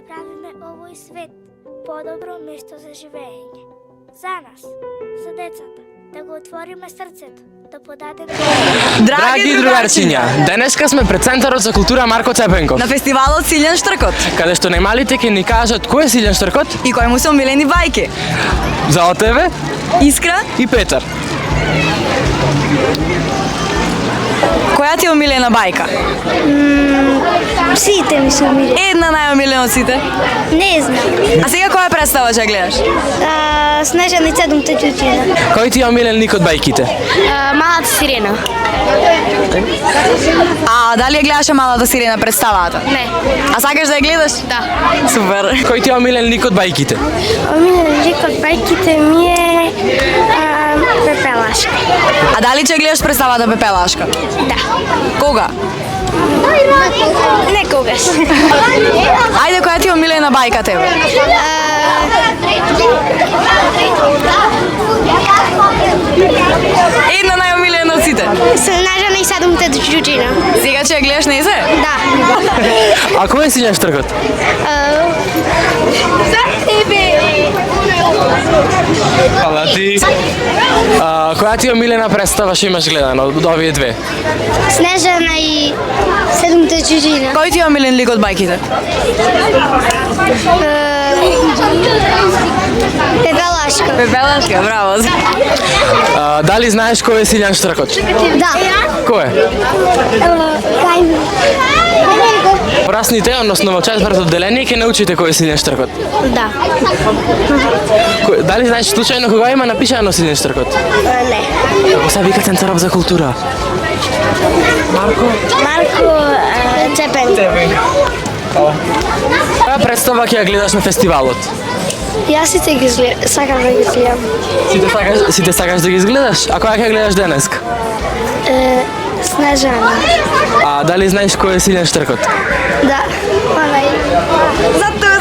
направиме овој свет подобро место за живење. За нас, за децата, да го отвориме срцето, да подадеме... Драги другарчиња, денеска сме пред Центарот за култура Марко Цепенков. На фестивалот Силјан Штркот. Каде што најмалите ќе ни кажат кој е Силјан Штркот И кои му се омилени бајки. за тебе Искра, и Петар. која ти е омилена бајка? Сите ми се умири. Една најомилена од сите. Не знам. А сега која представа ќе гледаш? Снежана и 7-та ѓучина. Кој ти е омилен лик од бајките? Малата сирена. А дали ја гледаше Малата сирена представата? Не. А сакаш да ја гледаш? Да. Супер. Кој ти е омилен лик од бајките? Омилен лик од бајките ми е Пепелашка. А дали ќе гледаш представата Пепелашка? Да. Кога? Некогаш. Ајде, која ти е омилена бајка тебе? Една најомилена од сите. Снежана и 7-та ѓучина. Сега ќе ја гледаш незе? Да. А кој е Силјан Штркот? За тебе. Фала ти. Која ти е омилена представа што имаш гледано од овие две? Снежана и 7-та ѓучина. Кој ти е омилен лик од бајките? Пепелашка. Пепелашка, браво. Дали знаеш кој е Силјан Штркот? Да. Кој е? Кај Порасните, односно во четврто одделение ќе научите кој е Силјан Штркот. Да. Дали знаеш случајно кога има напишано Силјан Штркот? Не. Како се вика Центарот за култура? Марко Цепенков. Која представа ќе ја гледаш на фестивалот? Јас сите ги сакам да ги гледам. Сите сакаш да ги изгледаш? А која ќе гледаш денеска? Снежана. А дали знаеш кој е Силјан Штркот? Да. За тебе.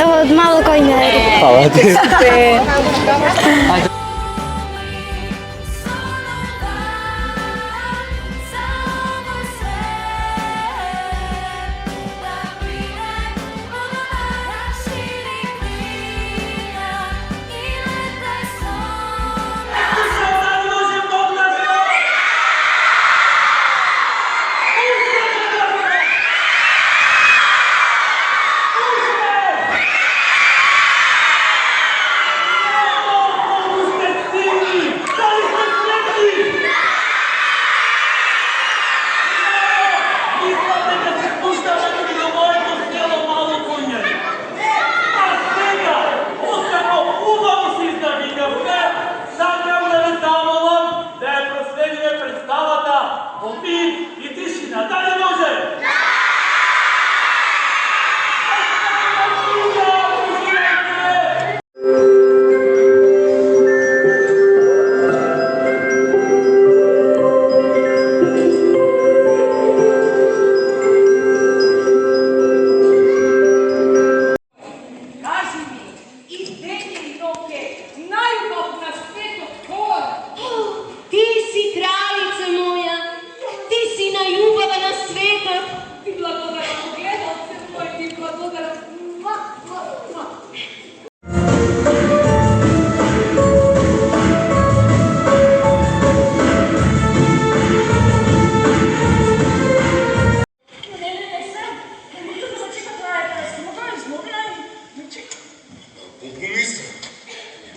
Од мало кој не е. Фала ти.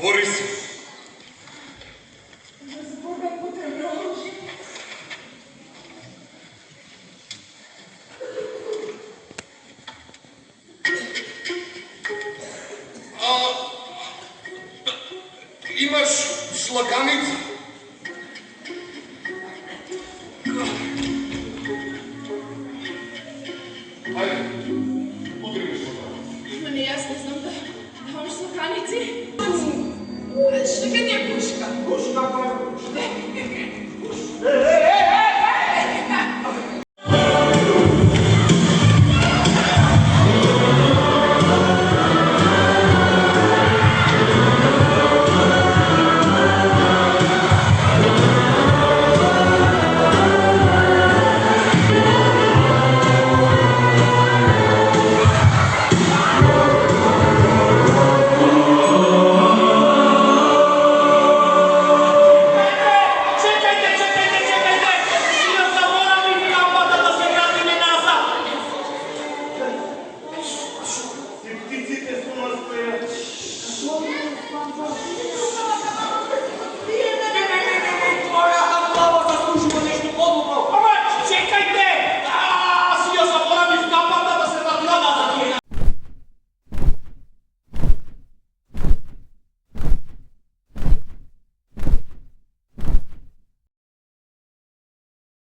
Борис. Имаш шлаганица? Ајде, удри ми шлаганица. Не, јас не знам да имам шлаганици. Што ќе ти е пушка? Пушка, пушка.